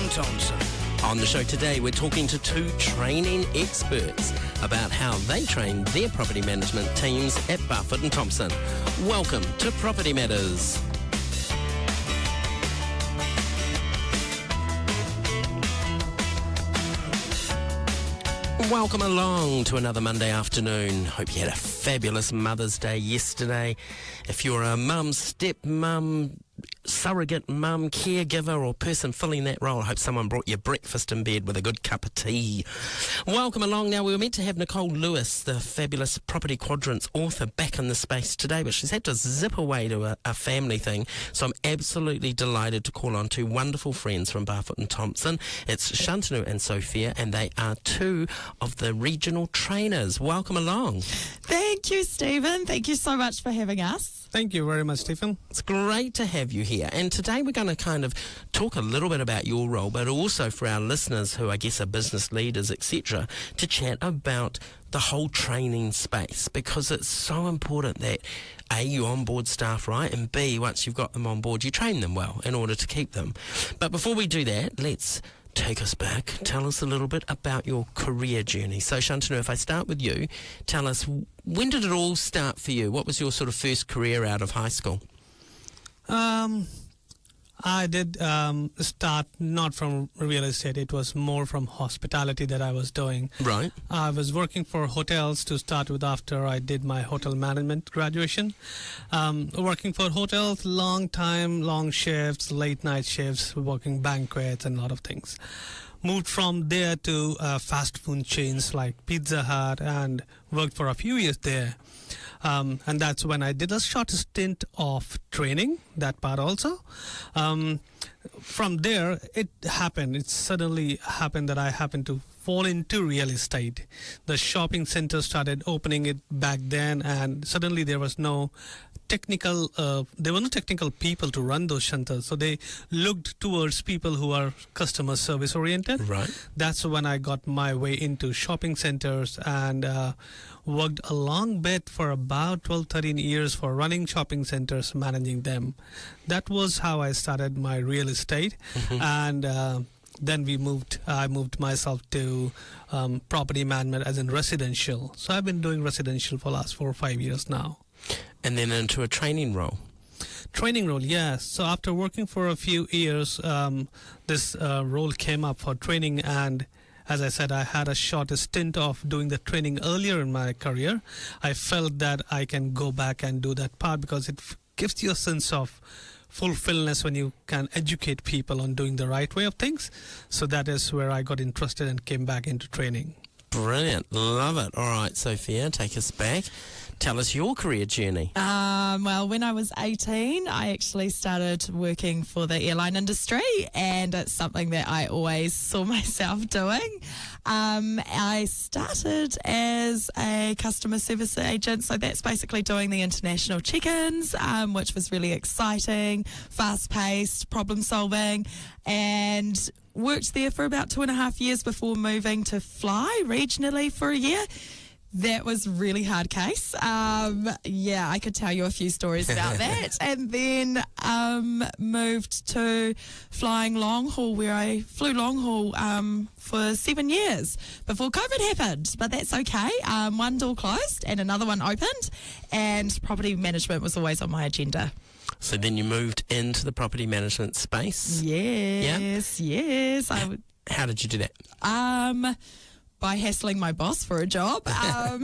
and Thompson. On the show today, we're talking to two training experts about how they train their property management teams at Barfoot and Thompson. Welcome to Property Matters. Welcome along to another Monday afternoon. Hope you had a fabulous Mother's Day yesterday. If you're a mum, step-mum, surrogate mum, caregiver or person filling that role, I hope someone brought you breakfast in bed with a good cup of tea. Welcome along. Now, we were meant to have Nicole Lewis, the fabulous Property Quadrants author, back in the space today, but she's had to zip away to a family thing, so I'm absolutely delighted to call on two wonderful friends from Barfoot and Thompson. It's Shantanu and Sophia, and they are two of the regional trainers. Welcome along. Thank you, Stephen. Thank you so much for having us. Thank you very much, Stephen. It's great to have you here. And today we're going to kind of talk a little bit about your role, but also for our listeners who I guess are business leaders, etc., to chat about the whole training space, because it's so important that A, you onboard staff right, and B, once you've got them on board, you train them well in order to keep them. But before we do that, let's take us back. Tell us a little bit about your career journey. So, Shantanu, if I start with you, tell us, when did it all start for you? What was your sort of first career out of high school? I did start not from real estate. It was more from hospitality that I was doing. Right. I was working for hotels to start with after I did my hotel management graduation. Working for hotels, long time, long shifts, late night shifts, working banquets and a lot of things. Moved from there to fast food chains like Pizza Hut and worked for a few years there. And that's when I did a short stint of training, that part also. From there, it suddenly happened that I happened to fall into real estate. The shopping center started opening it back then, and suddenly there were no technical people to run those centers. So they looked towards people who are customer service oriented. Right. That's when I got my way into shopping centers and worked a long bit for about 12-13 years for running shopping centers, managing them. That was how I started my real estate. And then I moved myself to property management as in residential. So I've been doing residential for the last 4 or 5 years now. And then into a training role. Training role, yes. So after working for a few years, this role came up for training, and as I said, I had a short stint of doing the training earlier in my career. I felt that I can go back and do that part because it gives you a sense of fulfillment when you can educate people on doing the right way of things. So that is where I got interested and came back into training. Brilliant. Love it. All right, Sophia, take us back. Tell us your career journey. Well, when I was 18, I actually started working for the airline industry, and it's something that I always saw myself doing. I started as a customer service agent, so that's basically doing the international check-ins, which was really exciting, fast-paced, problem-solving, and worked there for about 2.5 years before moving to fly regionally for a year. That was a really hard case. I could tell you a few stories about that. And then moved to flying long haul, where I flew long haul for 7 years before COVID happened. But that's okay. One door closed and another one opened, and property management was always on my agenda. So then you moved into the property management space? Yes, yes. How did you do that? By hassling my boss for a job. I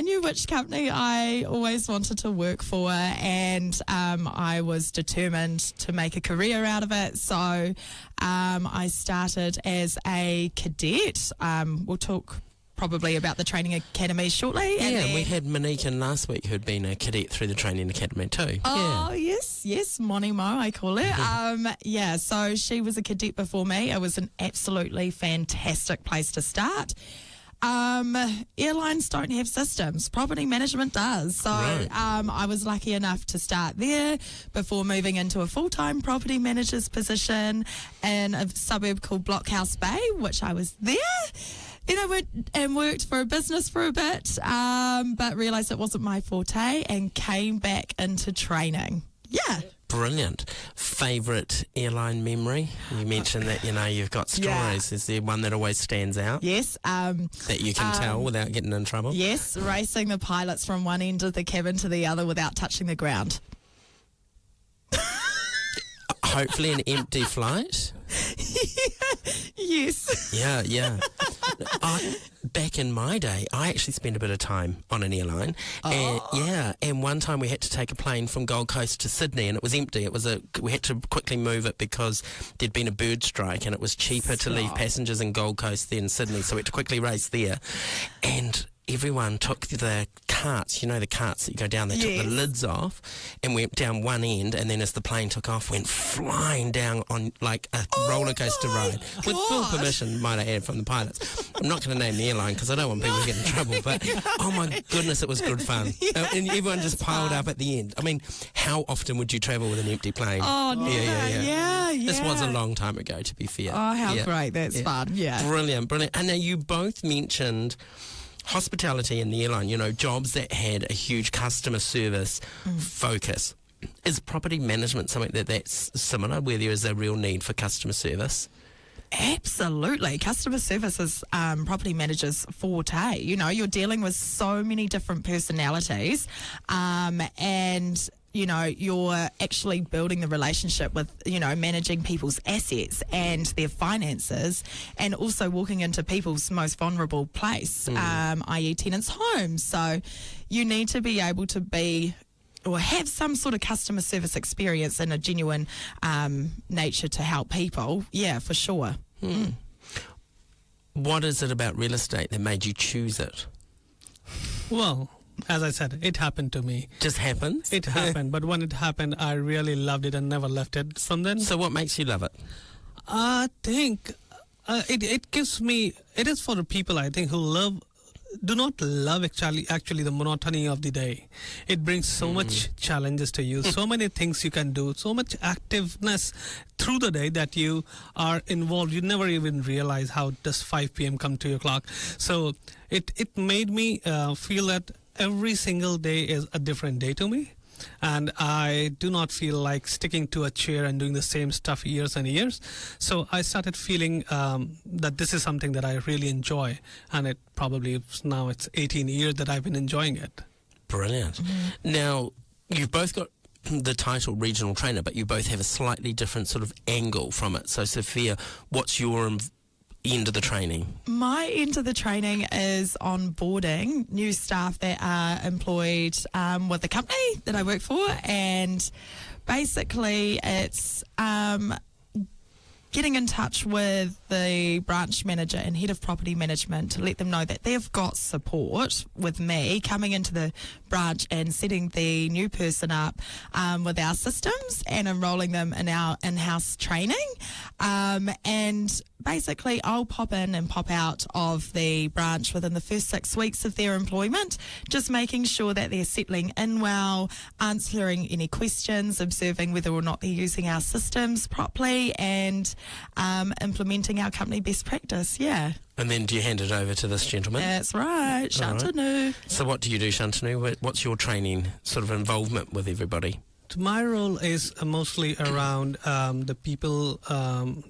knew which company I always wanted to work for, and I was determined to make a career out of it. So I started as a cadet. We'll talk probably about the training academy shortly. And we had Monique in last week who'd been a cadet through the training academy too. Oh, yes, Moni Mo, I call it. So she was a cadet before me. It was an absolutely fantastic place to start. Airlines don't have systems. Property management does. So right. I was lucky enough to start there before moving into a full-time property manager's position in a suburb called Blockhouse Bay, which I was there. Then I went and worked for a business for a bit, but realised it wasn't my forte and came back into training. Yeah. Brilliant. Favourite airline memory? You mentioned that, you've got stories. Yeah. Is there one that always stands out Yes. that you can tell without getting in trouble? Yes, racing the pilots from one end of the cabin to the other without touching the ground. Hopefully an empty flight. Yes. Yeah. Back in my day, I actually spent a bit of time on an airline. And one time we had to take a plane from Gold Coast to Sydney, and it was empty. We had to quickly move it because there'd been a bird strike, and it was cheaper to leave passengers in Gold Coast than Sydney, so we had to quickly race there. And everyone took the carts, the carts that you go down, they took the lids off and went down one end, and then as the plane took off, went flying down on like a roller coaster ride. With full permission, might I add, from the pilots. I'm not going to name the airline because I don't want people to get in trouble, but oh my goodness, it was good fun. And everyone just piled up at the end. I mean, how often would you travel with an empty plane? Oh, never. Yeah. This was a long time ago, to be fair. Oh, how great. That's fun. Yeah. Brilliant. And now you both mentioned hospitality in the airline, jobs that had a huge customer service focus. Is property management something that's similar, where there is a real need for customer service? Absolutely. Customer service is property managers' forte. You're dealing with so many different personalities, and you're actually building the relationship with, managing people's assets and their finances, and also walking into people's most vulnerable place, i.e. tenants' homes. So you need to be able to be or have some sort of customer service experience in a genuine nature to help people. Yeah, for sure. What is it about real estate that made you choose it? Well, as I said, it happened to me. Just happens? It happened, but when it happened, I really loved it and never left it from then. So what makes you love it? I think it gives me, it is for the people, I think, who do not love actually the monotony of the day. It brings so much challenges to you, so many things you can do, so much activeness through the day that you are involved. You never even realize how does 5 p.m. come to your clock. So it made me feel that every single day is a different day to me. And I do not feel like sticking to a chair and doing the same stuff years and years. So I started feeling that this is something that I really enjoy. And now it's 18 years that I've been enjoying it. Brilliant. Now, you've both got the title regional trainer, but you both have a slightly different sort of angle from it. So, Sophia, what's your end of the training? My end of the training is onboarding new staff that are employed with the company that I work for, and basically it's getting in touch with the branch manager and head of property management to let them know that they've got support with me coming into the branch and setting the new person up with our systems and enrolling them in our in-house training. And basically I'll pop in and pop out of the branch within the first 6 weeks of their employment, just making sure that they're settling in well, answering any questions, observing whether or not they're using our systems properly, and implementing our company best practice. Yeah. And then do you hand it over to this gentleman? That's right, Shantanu. So what do you do, Shantanu? What's your training sort of involvement with everybody? My role is mostly around the people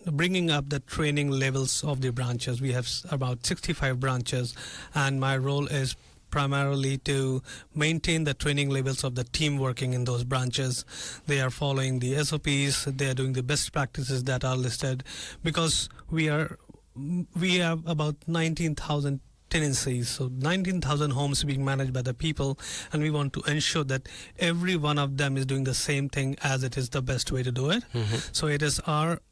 bringing up the training levels of the branches. We have about 65 branches, and my role is primarily to maintain the training levels of the team working in those branches. They are following the SOPs, they are doing the best practices that are listed, because we have about 19,000 tenancies, so 19,000 homes being managed by the people, and we want to ensure that every one of them is doing the same thing as it is the best way to do it. So it is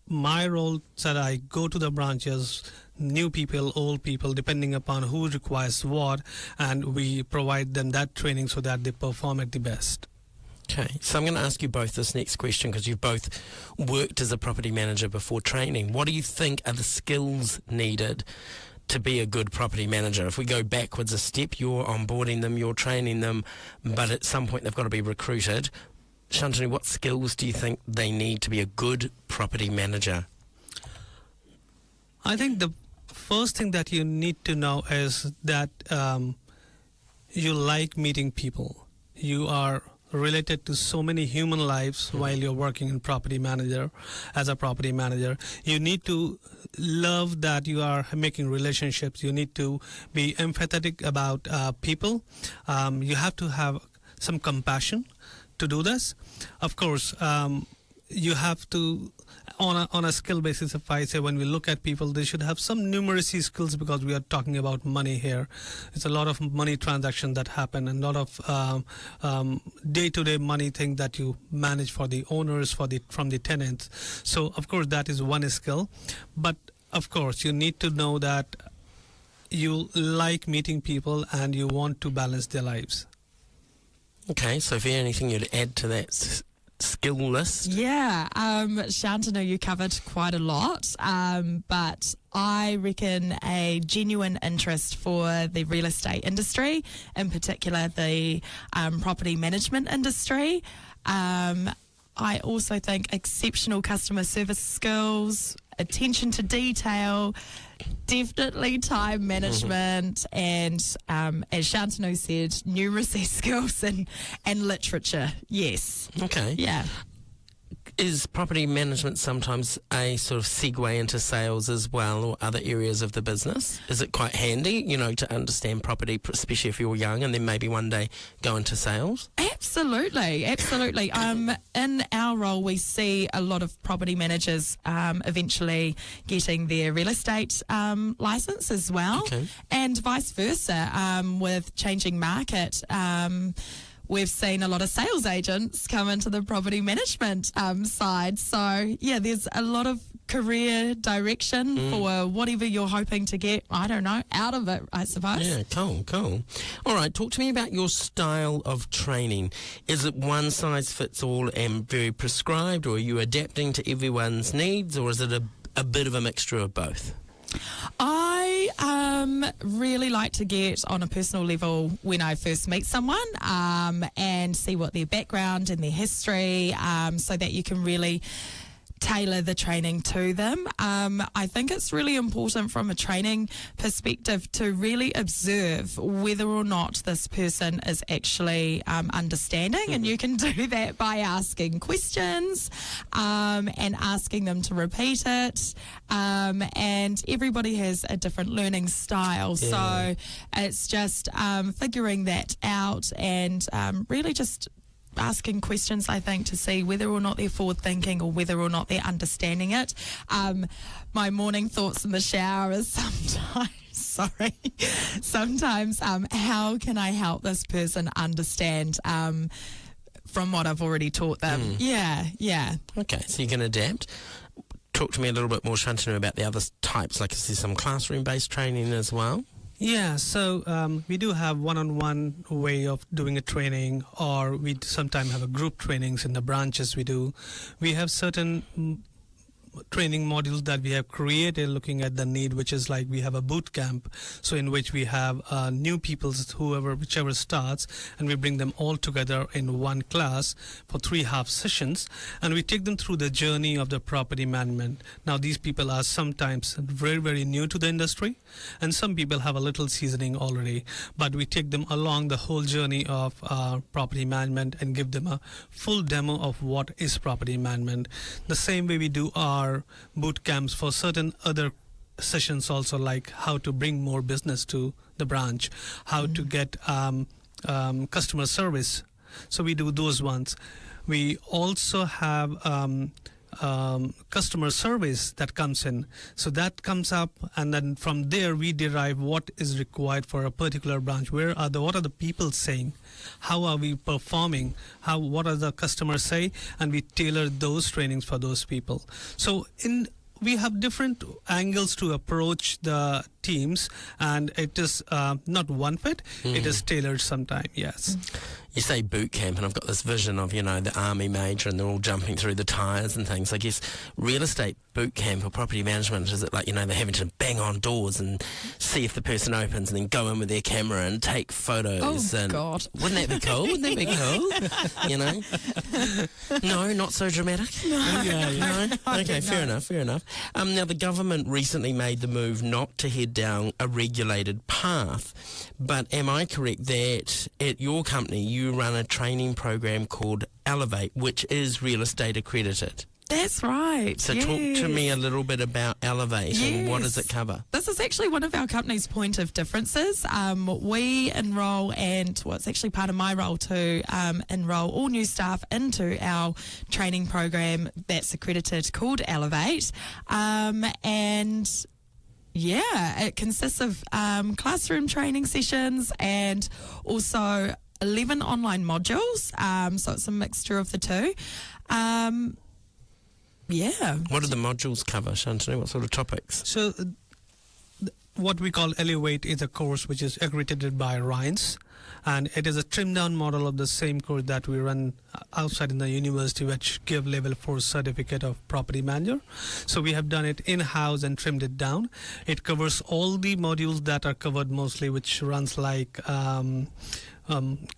my role that I go to the branches, new people, old people, depending upon who requires what, and we provide them that training so that they perform at the best. Okay, so I'm going to ask you both this next question because you've both worked as a property manager before training. What do you think are the skills needed to be a good property manager? If we go backwards a step, you're onboarding them, you're training them, but at some point they've got to be recruited. Shantanu, what skills do you think they need to be a good property manager? I think the first thing that you need to know is that you like meeting people. You are related to so many human lives while you're working in property manager. As a property manager, you need to love that you are making relationships. You need to be empathetic about people. You have to have some compassion to do this. Of course, you have to, on a skill basis, if I say when we look at people, they should have some numeracy skills, because we are talking about money here. It's a lot of money transactions that happen, and a lot of day-to-day money thing that you manage for the owners, from the tenants. So, of course, that is one skill. But, of course, you need to know that you like meeting people and you want to balance their lives. Okay, so if anything you'd add to that skill list? Yeah, Shantanu, you covered quite a lot, but I reckon a genuine interest for the real estate industry, in particular the property management industry. I also think exceptional customer service skills, attention to detail, definitely time management, and as Shantanu said, numeracy skills and literature. Yes. Okay. Yeah. Is property management sometimes a sort of segue into sales as well, or other areas of the business? Is it quite handy, to understand property, especially if you're young, and then maybe one day go into sales? Absolutely. In our role, we see a lot of property managers eventually getting their real estate license as well, Okay. and vice versa. With changing market, we've seen a lot of sales agents come into the property management side. So, yeah, there's a lot of career direction for whatever you're hoping to get, I don't know, out of it, I suppose. Yeah, cool. All right, talk to me about your style of training. Is it one size fits all and very prescribed, or are you adapting to everyone's needs, or is it a bit of a mixture of both? I really like to get on a personal level when I first meet someone and see what their background and their history, so that you can really tailor the training to them. I think it's really important from a training perspective to really observe whether or not this person is actually understanding, and you can do that by asking questions and asking them to repeat it. And everybody has a different learning style, so it's just figuring that out and really just asking questions, I think, to see whether or not they're forward thinking or whether or not they're understanding it. My morning thoughts in the shower is sometimes how can I help this person understand from what I've already taught them? Yeah. Okay, so you can adapt. Talk to me a little bit more, Shantanu, about the other types, like is there some classroom-based training as well? Yeah, so we do have one-on-one way of doing a training, or we sometimes have a group trainings in the branches we do. We have certain training modules that we have created looking at the need, which is like we have a boot camp, so in which we have new people, whichever starts, and we bring them all together in one class for 3 half sessions, and we take them through the journey of the property management. Now these people are sometimes very, very new to the industry, and some people have a little seasoning already, but we take them along the whole journey of property management and give them a full demo of what is property management. The same way we do our boot camps for certain other sessions also, like how to bring more business to the branch, how to get customer service. So we do those ones. We also have customer service that comes in. So that comes up, and then from there we derive what is required for a particular branch. What are the people saying? How are we performing? What are the customers say? And we tailor those trainings for those people. So we have different angles to approach the teams, and it is not one fit. It is tailored sometime, yes. You say boot camp, and I've got this vision of, the army major, and they're all jumping through the tyres and things. I guess real estate boot camp or property management, is it like, they're having to bang on doors and see if the person opens and then go in with their camera and take photos? Oh, and God. Wouldn't that be cool? Wouldn't that be cool? No, not so dramatic? No? Okay, fair enough. Now, the government recently made the move not to head down a regulated path, but am I correct that at your company you you run a training program called Elevate, which is real estate accredited. That's right. So talk to me a little bit about Elevate and what does it cover? This is actually one of our company's point of differences. We enrol, and it's actually part of my role to enrol all new staff into our training program that's accredited called Elevate. It consists of classroom training sessions and also 11 online modules. So it's a mixture of the two. What do the modules cover, Shantanu? What sort of topics? So what we call Elevate is a course which is accredited by RINES, and it is a trimmed down model of the same course that we run outside in the university, which give level 4 certificate of property manager. So we have done it in-house and trimmed it down. It covers all the modules that are covered mostly, which runs like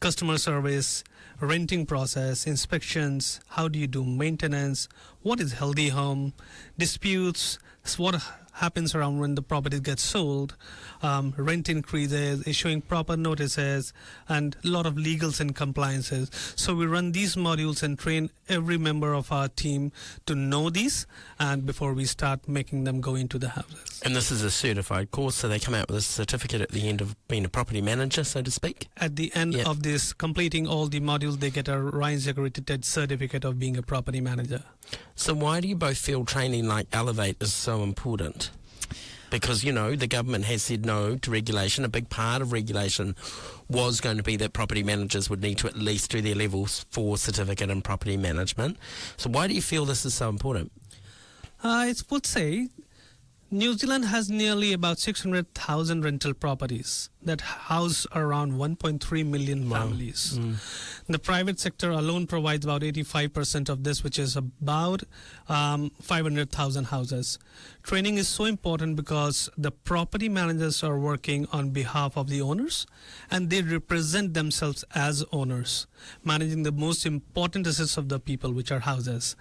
customer service, renting process, inspections, how do you do maintenance, what is healthy home, disputes, what happens around when the property gets sold, rent increases, issuing proper notices, and a lot of legals and compliances. So we run these modules and train every member of our team to know these, and before we start making them go into the houses. And this is a certified course, so they come out with a certificate at the end of being a property manager, so to speak? At the end of this, completing all the modules, they get a RINES accredited certificate of being a property manager. So why do you both feel training like Elevate is so important? Because, you know, the government has said no to regulation. A big part of regulation was going to be that property managers would need to at least do their level 4 certificate in property management. So why do you feel this is so important? I would say New Zealand has nearly about 600,000 rental properties that house around 1.3 million families. The private sector alone provides about 85% of this, which is about 500,000 houses. Training is so important because the property managers are working on behalf of the owners, and they represent themselves as owners, managing the most important assets of the people, which are houses.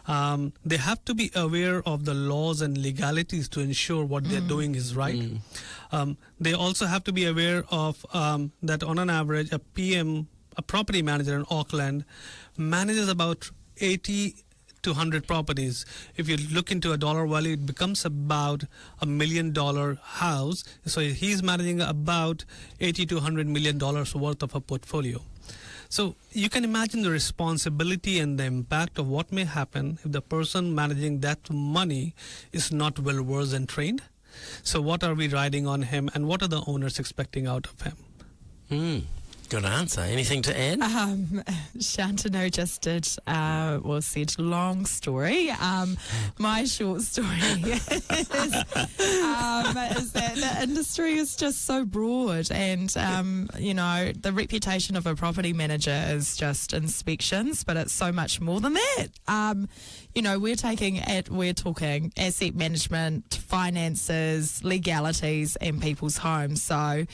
They have to be aware of the laws and legalities to ensure what they're doing is right. They also have to be aware of that on an average, a property manager in Auckland manages about 80 to 100 properties. If you look into a dollar value, it becomes about $1 million house. So he's managing about 80 to 100 million dollars worth of a portfolio. So you can imagine the responsibility and the impact of what may happen if the person managing that money is not well versed and trained. So what are we riding on him, and what are the owners expecting out of him? Good answer. Anything to add? Shantanu just did, said long story. My short story is that the industry is just so broad, and, the reputation of a property manager is just inspections, but it's so much more than that. We're talking asset management, finances, legalities, and people's homes. So,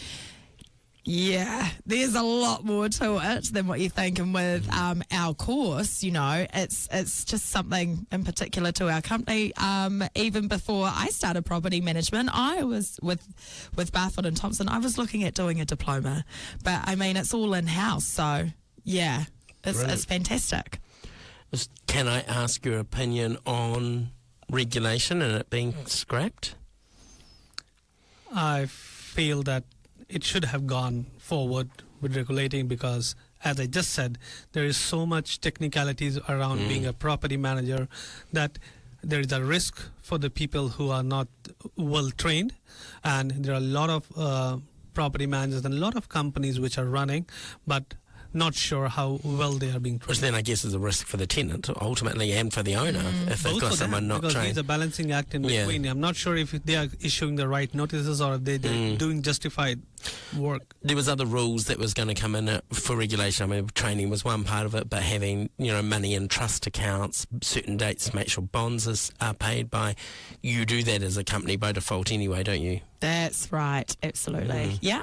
yeah, there's a lot more to it than what you think. And with our course, it's just something in particular to our company. Even before I started property management, I was with Barfoot and Thompson. I was looking at doing a diploma, but I mean, it's all in-house. So, yeah, it's fantastic. Can I ask your opinion on regulation and it being scrapped? I feel that it should have gone forward with regulating because, as I just said, there is so much technicalities around being a property manager that there is a risk for the people who are not well trained, and there are a lot of property managers and a lot of companies which are running, but not sure how well they are being trained. Which then I guess is a risk for the tenant ultimately and for the owner if they've got someone not because trained. Because it's a balancing act in between. I'm not sure if they are issuing the right notices or if they're doing justified work. There was other rules that was going to come in for regulation. I mean, training was one part of it, but having money in trust accounts, certain dates, make sure bonds are paid by. You do that as a company by default anyway, don't you? That's right. Absolutely. Yeah.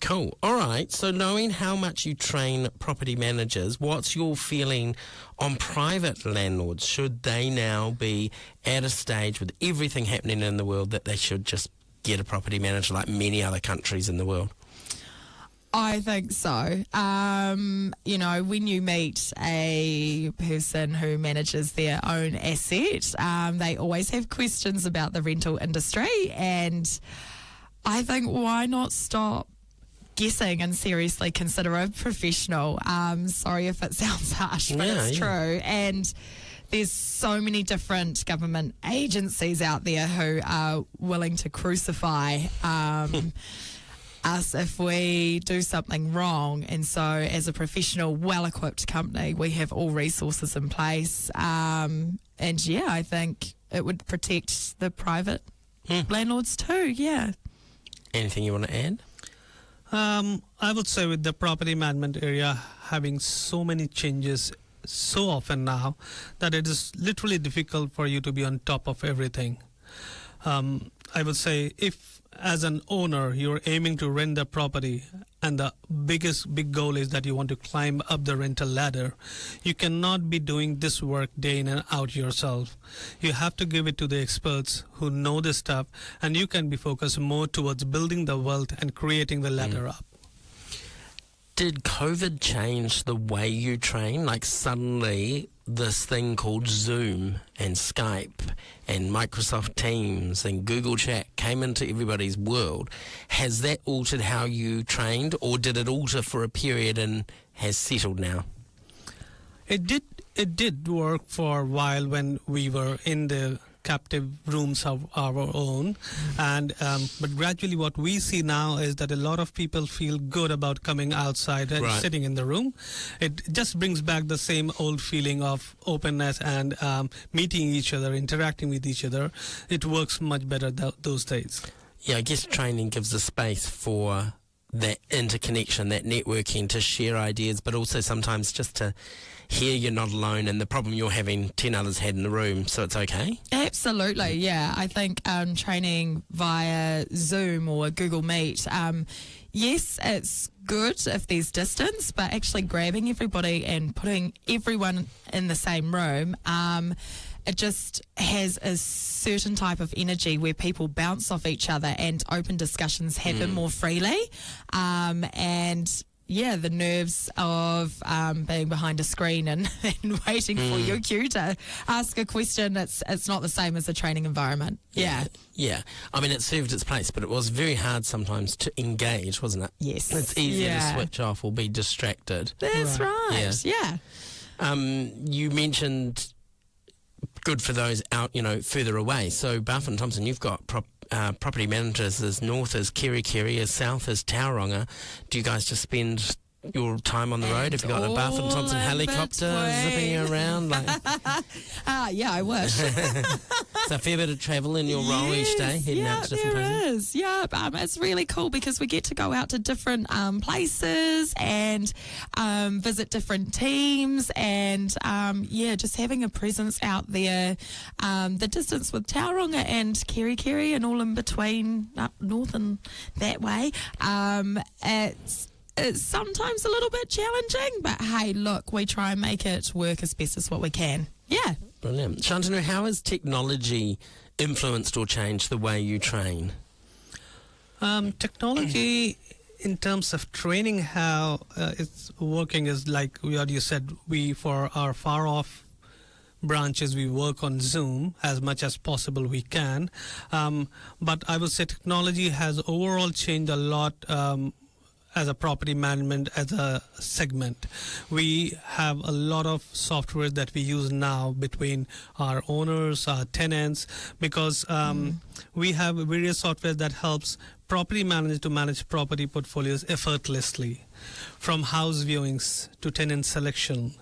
Cool. All right. So knowing how much you train property managers, what's your feeling on private landlords? Should they now be at a stage with everything happening in the world that they should just get a property manager like many other countries in the world? I think so. You know, when you meet a person who manages their own asset, they always have questions about the rental industry. And I think, why not stop guessing and seriously consider a professional? Sorry if it sounds harsh, but it's true. And there's so many different government agencies out there who are willing to crucify us if we do something wrong. And so as a professional, well-equipped company, we have all resources in place. And yeah, I think it would protect the private landlords too, yeah. Anything you want to add? I would say with the property management area having so many changes so often now that it is literally difficult for you to be on top of everything. I would say if as an owner you're aiming to rent the property and the big goal is that you want to climb up the rental ladder, you cannot be doing this work day in and out yourself. You have to give it to the experts who know this stuff, and you can be focused more towards building the wealth and creating the ladder up. Did COVID change the way you train? Like suddenly this thing called Zoom and Skype and Microsoft Teams and Google Chat came into everybody's world. Has that altered how you trained, or did it alter for a period and has settled now? It did work for a while when we were in the captive rooms of our own, and but gradually what we see now is that a lot of people feel good about coming outside and sitting in the room. It just brings back the same old feeling of openness and meeting each other, interacting with each other. It works much better those days. Yeah, I guess training gives a space for that interconnection, that networking, to share ideas, but also sometimes just to hear you're not alone and the problem you're having 10 others had in the room, so it's okay. Absolutely, yeah. I think training via Zoom or Google Meet, yes, it's good if there's distance, but actually grabbing everybody and putting everyone in the same room, it just has a certain type of energy where people bounce off each other and open discussions happen more freely. And yeah, the nerves of being behind a screen and waiting for your cue to ask a question, it's not the same as a training environment. Yeah. I mean, it served its place, but it was very hard sometimes to engage, wasn't it? Yes. It's easy to switch off or be distracted. That's right. Yeah. You mentioned good for those out, further away. So Barfoot and Thompson, you've got property managers as north as Kerikeri, as south as Tauranga. Do you guys just spend your time on the road? Have you got a Barfoot and Thompson helicopter zipping you around? Yeah, I wish. So a fair bit of travel in your role each day, heading out to different places. Yeah, it's really cool because we get to go out to different places and visit different teams, and just having a presence out there. The distance with Tauranga and Kerikeri and all in between, up north and that way, it's sometimes a little bit challenging, but hey, look, we try and make it work as best as what we can. Yeah. Brilliant. Shantanu, how has technology influenced or changed the way you train? Technology, in terms of training, how it's working is like what you said, for our far off branches, we work on Zoom as much as possible we can. But I would say technology has overall changed a lot as a property management, as a segment. We have a lot of software that we use now between our owners, our tenants, because we have various software that helps property managers to manage property portfolios effortlessly, from house viewings to tenant selection,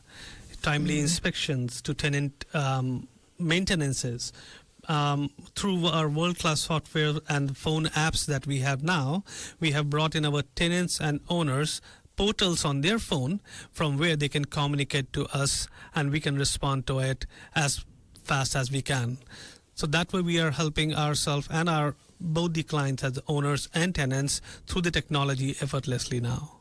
timely inspections to tenant maintenances. Through our world-class software and phone apps that we have now, we have brought in our tenants and owners portals on their phone from where they can communicate to us, and we can respond to it as fast as we can. So that way we are helping ourselves and our both the clients as owners and tenants through the technology effortlessly now.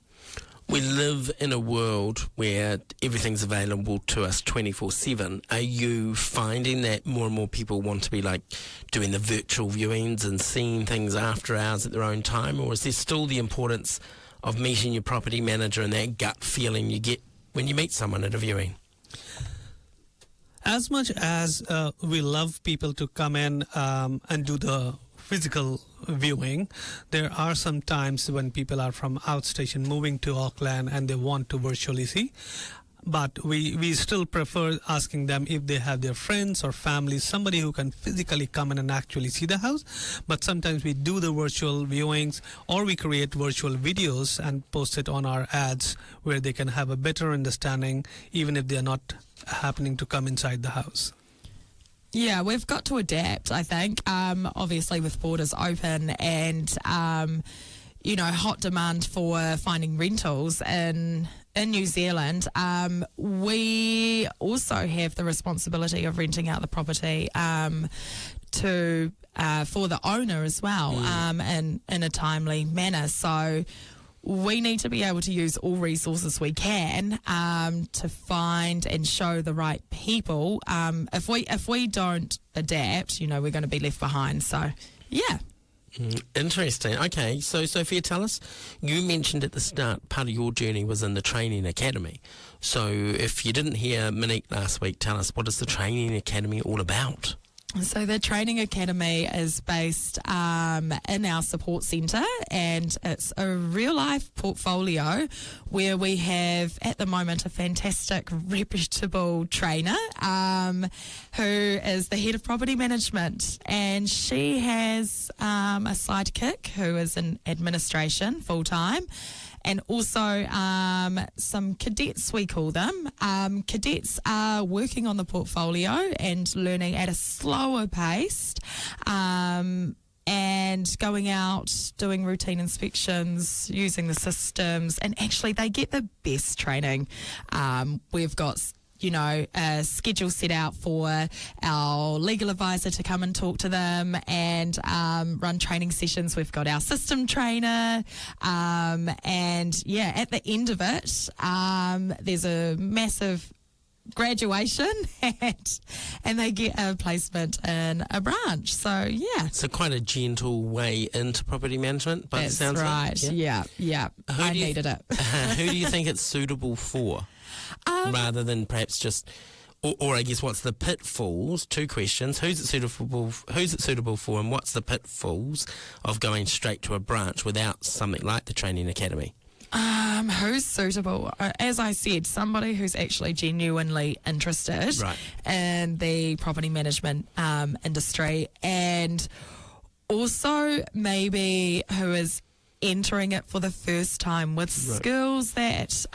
We live in a world where everything's available to us 24/7. Are you finding that more and more people want to be like doing the virtual viewings and seeing things after hours at their own time, or is there still the importance of meeting your property manager and that gut feeling you get when you meet someone at a viewing? As much as we love people to come in and do the physical viewing, there are some times when people are from outstation moving to Auckland and they want to virtually see. But we still prefer asking them if they have their friends or family, somebody who can physically come in and actually see the house. But sometimes we do the virtual viewings, or we create virtual videos and post it on our ads where they can have a better understanding even if they are not happening to come inside the house. Yeah, we've got to adapt, I think. Obviously, with borders open and, hot demand for finding rentals in New Zealand, we also have the responsibility of renting out the property to for the owner as well, in a timely manner. So we need to be able to use all resources we can to find and show the right people. If we don't adapt, we're going to be left behind. So, yeah. Interesting. Okay, so Sophia, tell us, you mentioned at the start part of your journey was in the Training Academy. So if you didn't hear Monique last week, tell us, what is the Training Academy all about? So the Training Academy is based in our support centre, and it's a real-life portfolio where we have, at the moment, a fantastic, reputable trainer who is the head of property management, and she has a sidekick who is in administration full-time. And also some cadets, we call them. Cadets are working on the portfolio and learning at a slower pace and going out, doing routine inspections, using the systems, and actually they get the best training. We've got a schedule set out for our legal advisor to come and talk to them and run training sessions. We've got our system trainer, and at the end of it, there's a massive graduation and they get a placement in a branch. So so quite a gentle way into property management by the sounds right. of it. Yeah. I needed it. Who do you think it's suitable for? Rather than perhaps just, or I guess, what's the pitfalls? Two questions: who's it suitable for, and what's the pitfalls of going straight to a branch without something like the Training Academy? Who's suitable? As I said, somebody who's actually genuinely interested in the property management industry, and also maybe who is entering it for the first time with skills that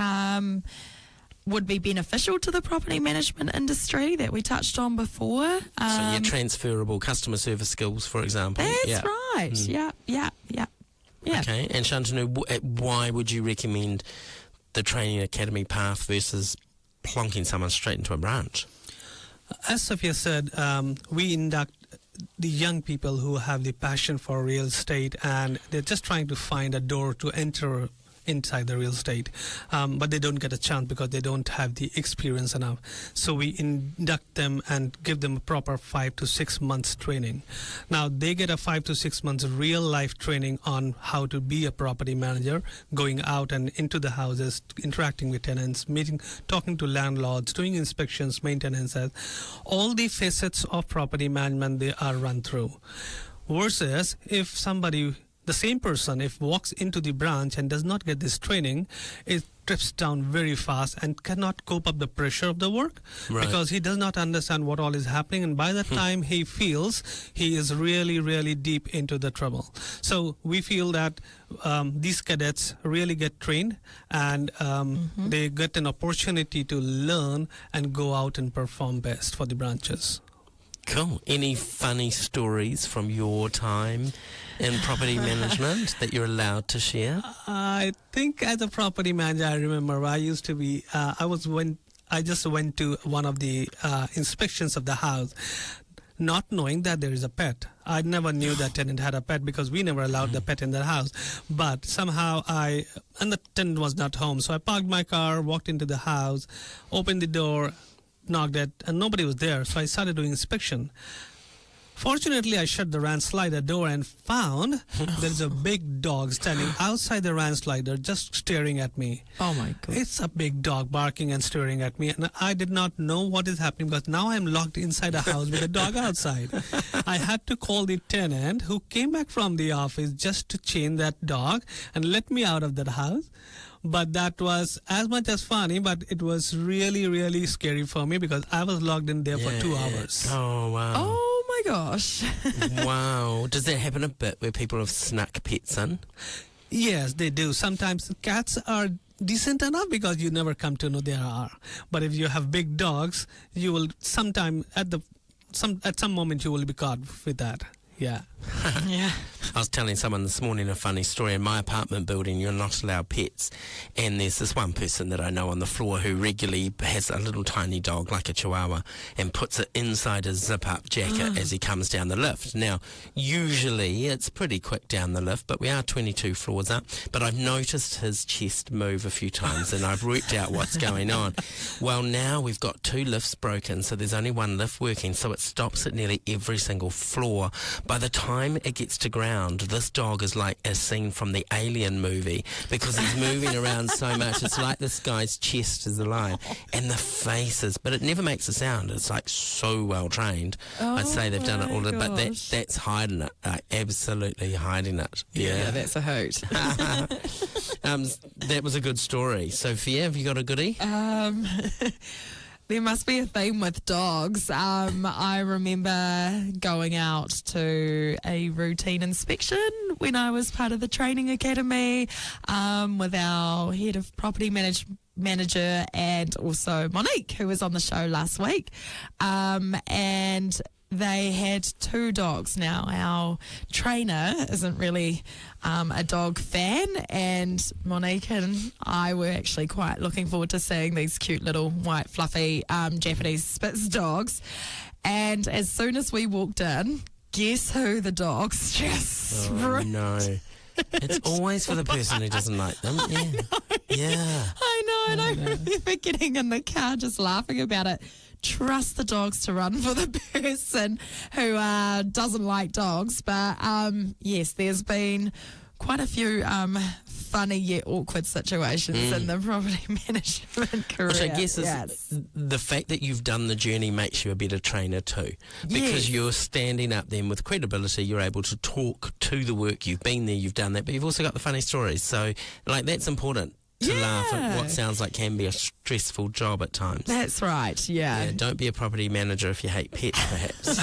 would be beneficial to the property management industry that we touched on before. So your transferable customer service skills, for example. That's right. Yeah. Okay, and Shantanu, why would you recommend the Training Academy path versus plonking someone straight into a branch? As Sophia said, we induct the young people who have the passion for real estate, and they're just trying to find a door to enter inside the real estate, but they don't get a chance because they don't have the experience enough. So we induct them and give them a proper 5 to 6 months training. Now they get a 5 to 6 months real life training on how to be a property manager, going out and into the houses, interacting with tenants, talking to landlords, doing inspections, maintenance, all the facets of property management they are run through. Versus if the same person, if walks into the branch and does not get this training, it trips down very fast and cannot cope up the pressure of the work because he does not understand what all is happening, and by the time he feels, he is really, really deep into the trouble. So we feel that these cadets really get trained and they get an opportunity to learn and go out and perform best for the branches. Cool. Any funny stories from your time in property management that you're allowed to share? I think as a property manager, I remember I used to be, I just went to one of the inspections of the house, not knowing that there is a pet. I never knew that tenant had a pet because we never allowed the pet in the house. But somehow and the tenant was not home. So I parked my car, walked into the house, opened the door, knocked it, and nobody was there. So I started doing inspection. Fortunately, I shut the RAN slider door and found there's a big dog standing outside the RAN slider just staring at me. Oh my God. It's a big dog barking and staring at me, and I did not know what is happening because now I'm locked inside a house with a dog outside. I had to call the tenant who came back from the office just to chain that dog and let me out of that house. But that was as much as funny, but it was really, really scary for me because I was locked in there for 2 hours. Oh, wow. Oh my gosh. Wow. Does that happen a bit where people have snuck pets in? Yes, they do. Sometimes cats are decent enough because you never come to know there are. But if you have big dogs, you will sometime at some moment you will be caught with that. Yeah. Yeah. I was telling someone this morning a funny story. In my apartment building, you're not allowed pets. And there's this one person that I know on the floor who regularly has a little tiny dog, like a chihuahua, and puts it inside his zip-up jacket as he comes down the lift. Now, usually it's pretty quick down the lift, but we are 22 floors up. But I've noticed his chest move a few times, and I've worked out what's going on. Well, now we've got 2 lifts broken, so there's only 1 lift working, so it stops at nearly every single floor. By the time it gets to ground, this dog is like a scene from the Alien movie because he's moving around so much. It's like this guy's chest is alive and the faces, but it never makes a sound. It's like so well trained. I'd say they've done it all, but that's hiding it, absolutely hiding it. Yeah, that's a hoot. That was a good story. Sophia, have you got a goodie? There must be a theme with dogs. I remember going out to a routine inspection when I was part of the training academy with our head of property manager and also Monique, who was on the show last week. And they had 2 dogs. Now, our trainer isn't really a dog fan, and Monique and I were actually quite looking forward to seeing these cute little white fluffy Japanese Spitz dogs. And as soon as we walked in, guess who the dogs just No. It's always for the person who doesn't like them. Yeah. Yeah. I know, and I remember getting in the car just laughing about it. Trust the dogs to run for the person who doesn't like dogs. But yes, there's been quite a few funny yet awkward situations in the property management career. Which I guess is the fact that you've done the journey makes you a better trainer too. Because you're standing up then with credibility, you're able to talk to the work. You've been there, you've done that, but you've also got the funny stories. So, like, that's important. To laugh at what sounds like can be a stressful job at times. That's right, yeah. Don't be a property manager if you hate pets, perhaps.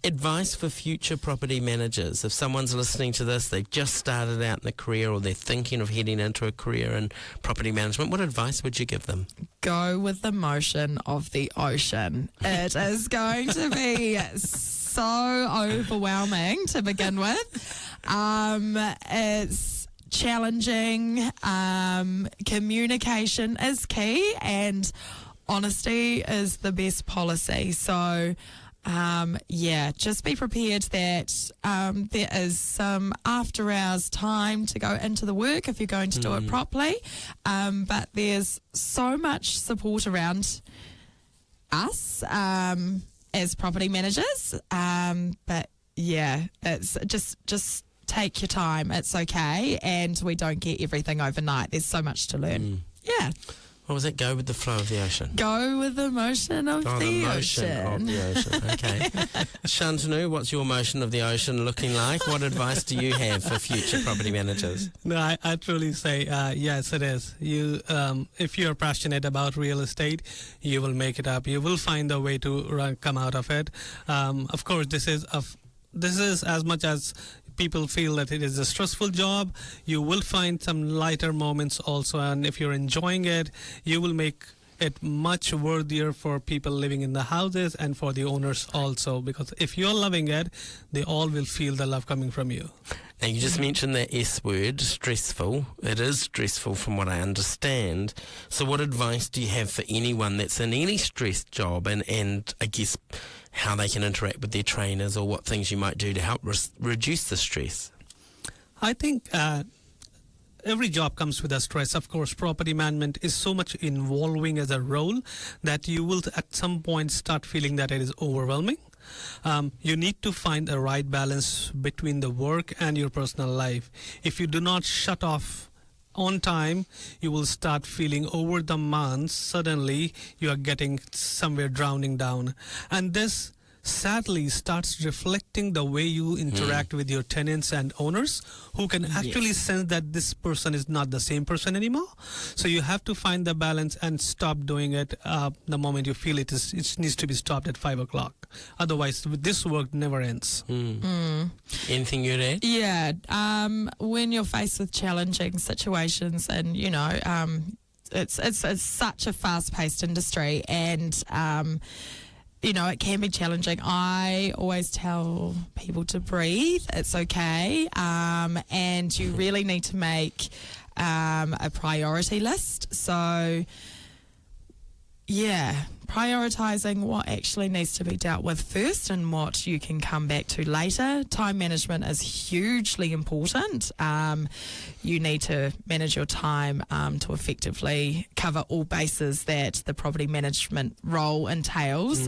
Advice for future property managers. If someone's listening to this, they've just started out in a career or they're thinking of heading into a career in property management, what advice would you give them? Go with the motion of the ocean. It is going to be so overwhelming to begin with. It's challenging. Communication is key, and honesty is the best policy. So just be prepared that there is some after hours time to go into the work if you're going to do it properly, but there's so much support around us as property managers, but it's just take your time. It's okay, and we don't get everything overnight. There's so much to learn. What was it? Go with the flow of the ocean. Go with the motion of the ocean. Of the ocean. Okay. Shantanu, what's your motion of the ocean looking like? What advice do you have for future property managers? No, I truly say yes, it is. You, if you're passionate about real estate, you will make it up. You will find a way to come out of it. Of course, this is as much as people feel that it is a stressful job, you will find some lighter moments also, and if you're enjoying it, you will make it much worthier for people living in the houses and for the owners also, because if you're loving it, they all will feel the love coming from you. Now, you just mentioned that S word, stressful. It is stressful from what I understand. So what advice do you have for anyone that's in any stressed job, and I guess how they can interact with their trainers, or what things you might do to help reduce the stress? I think every job comes with a stress. Of course, property management is so much involving as a role that you will at some point start feeling that it is overwhelming. You need to find a right balance between the work and your personal life. If you do not shut off on time, you will start feeling over the months, suddenly you are getting somewhere drowning down. And this sadly starts reflecting the way you interact with your tenants and owners, who can actually sense that this person is not the same person anymore. So you have to find the balance and stop doing it the moment you feel it needs to be stopped at 5 o'clock. Otherwise, this work never ends. Anything you'd add? Yeah, when you're faced with challenging situations, and it's such a fast-paced industry, and it can be challenging. I always tell people to breathe. It's okay, and you really need to make a priority list. So, yeah, prioritising what actually needs to be dealt with first and what you can come back to later. Time management is hugely important. You need to manage your time to effectively cover all bases that the property management role entails.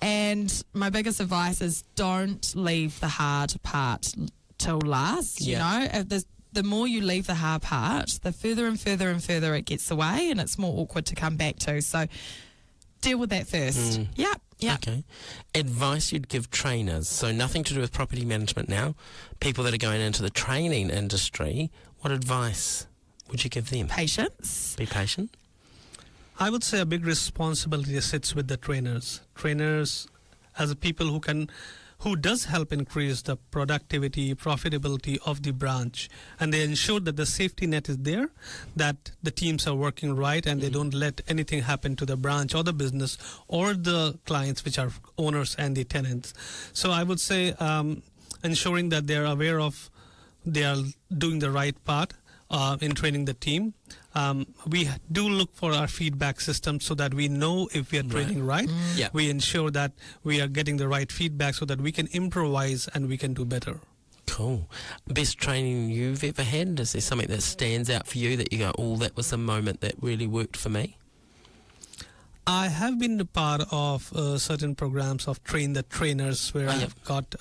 And my biggest advice is don't leave the hard part till last. You know, if the more you leave the hard part, the further and further and further it gets away, and it's more awkward to come back to. So deal with that first. Yep. Okay. Advice you'd give trainers, so nothing to do with property management now, people that are going into the training industry, what advice would you give them? Patience. Be patient. I would say a big responsibility sits with the trainers. Trainers as a people who does help increase the productivity, profitability of the branch. And they ensure that the safety net is there, that the teams are working right, and they don't let anything happen to the branch or the business or the clients, which are owners and the tenants. So I would say ensuring that they're aware of, they are doing the right part in training the team. We do look for our feedback system so that we know if we are training right. We ensure that we are getting the right feedback so that we can improvise and we can do better. Cool. Best training you've ever had? Is there something that stands out for you that you go, oh, that was a moment that really worked for me? I have been a part of certain programs of Train the Trainers, where I have got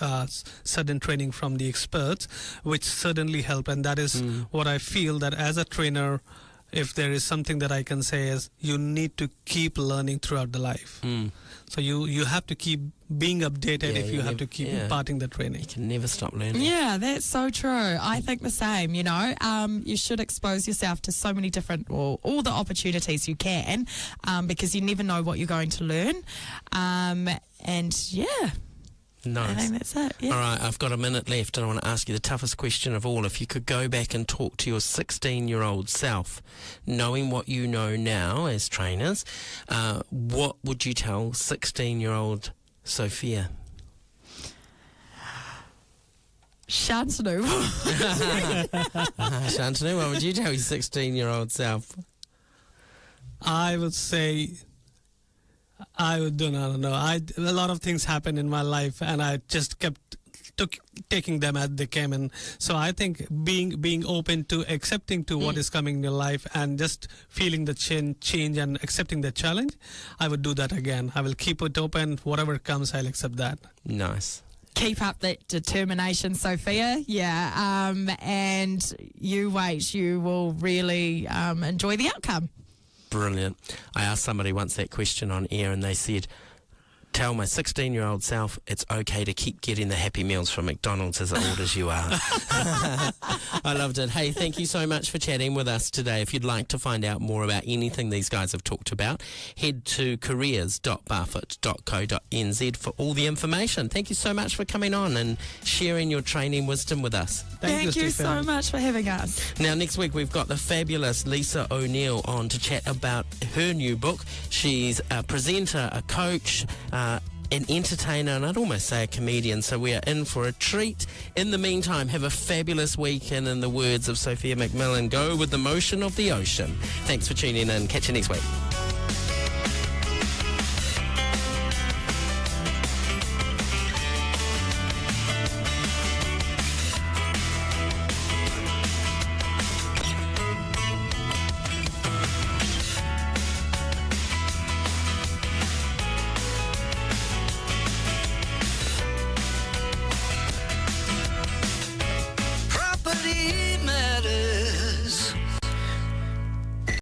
certain training from the experts, which certainly help. And that is what I feel, that as a trainer, if there is something that I can say is you need to keep learning throughout the life. So you have to keep being updated if you have to keep imparting the training. You can never stop learning. Yeah, that's so true. I think the same, you should expose yourself to so many different, or all the opportunities you can, because you never know what you're going to learn. Nice. I think that's it. Yeah. All right, I've got a minute left, and I want to ask you the toughest question of all. If you could go back and talk to your 16-year-old self, knowing what you know now as trainers, what would you tell 16-year-old Sophia? Shantanu. Shantanu, what would you tell your 16-year-old self? I would say, I don't know. A lot of things happened in my life, and I just kept taking them as they came. And so I think being open to accepting to what is coming in your life, and just feeling the change and accepting the challenge, I would do that again. I will keep it open. Whatever comes, I'll accept that. Nice. Keep up that determination, Sophia. Yeah. And you wait. You will really enjoy the outcome. Brilliant. I asked somebody once that question on air, and they said, tell my 16-year-old self it's okay to keep getting the Happy Meals from McDonald's as old as you are. I loved it. Hey, thank you so much for chatting with us today. If you'd like to find out more about anything these guys have talked about, head to careers.barfoot.co.nz for all the information. Thank you so much for coming on and sharing your training wisdom with us. Thank you so much for having us. Now, next week we've got the fabulous Lisa O'Neill on to chat about her new book. She's a presenter, a coach, an entertainer, and I'd almost say a comedian, so we are in for a treat. In the meantime, have a fabulous week, and in the words of Sophia McMillan, go with the motion of the ocean. Thanks for tuning in. Catch you next week.